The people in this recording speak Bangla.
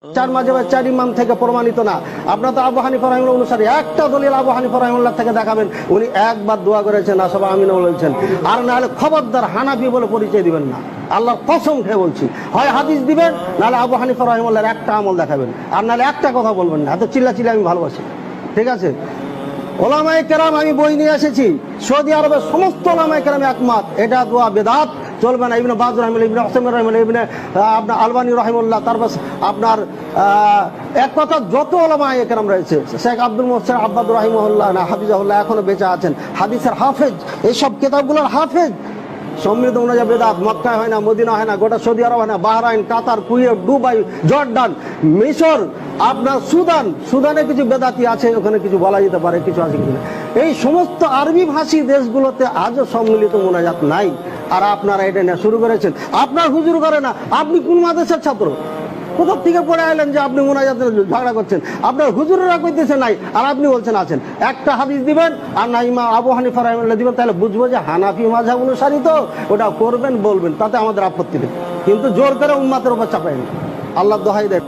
চার মাযহাবের চার ইমাম থেকে প্রমাণিত না। আপনারা তো আবু হানিফা রাহিমাহুল্লাহ অনুসারী, একটা দলিল আবু হানিফা রাহিমাহুল্লাহ থেকে দেখাবেন উনি একবার দোয়া করেছেন আসবা আমিন বলেছেন, আর না হলে খবরদার হানাফি বলে পরিচয় দিবেন না। আল্লাহর কসম খেয়ে বলছি, হয় হাদিস দিবেন নাহলে আবু হানিফা রাহিমাহুল্লাহর একটা আমল দেখাবেন, আর নাহলে একটা কথা বলবেন না। এত চিল্লাচিল্লি আমি ভালোবাসি, ঠিক আছে? ওলামায়ে কেরাম, আমি বই নিয়ে এসেছি, সৌদি আরবের সমস্ত ওলামায়ে কেরাম একমত, এটা দোয়া বেদাত, চলবে না। ইবনে বাজ রাহিমাহুল্লাহ, ইবনে উসাইমিন রাহিমাহুল্লাহ, ইবনে আপনার আলবানী রাহিমাহুল্লাহ, তারপর আপনার এক কথা যত ওলামায়ে কেরাম রয়েছে, শেখ আব্দুল মুহসিন আব্বাদ রাহিমাহুল্লাহ না হাফিজাহুল্লাহ এখনো বেঁচে আছেন, হাদিসের হাফেজ, এইসব কিতাবগুলোর হাফেজ। সমৃদ্ধ অনুযায়ী বেদাত মক্কায় হয় না, মদিনা হয় না, গোটা সৌদি আরব হয় না, বাহরাইন, কাতার, কুয়েত, দুবাই, জর্ডান, মিশর, আপনার সুদানে কিছু বেদাতি আছে, ওখানে কিছু বলা যেতে পারে, কিছু আছে কিনা। এই সমস্ত আরবি ভাষী দেশগুলোতে আজও সম্মিলিত মোনাজাত নাই, আর আপনারা এটা নিয়ে শুরু করেছেন। আপনার হুজুর করে না, আপনি কোন মাদ্রাসার ছাত্র? কোথা থেকে পড়ে আইলেন যে আপনি মোনাজাতের ঝগড়া করছেন? আপনার হুজুরেরা কইতেছে নাই, আর আপনি বলছেন আছেন। একটা হাদিস দিবেন আর না ইমাম আবু হানিফা রাহিমাহুল্লাহ দিবেন, তাহলে বুঝবো যে হানাফি মাযহাব অনুসারী, তো ওটা করবেন বলবেন, তাতে আমাদের আপত্তি নেই, কিন্তু জোর করে উম্মাতের উপর চাপাইনি। আল্লাহ দোহাই দেয়।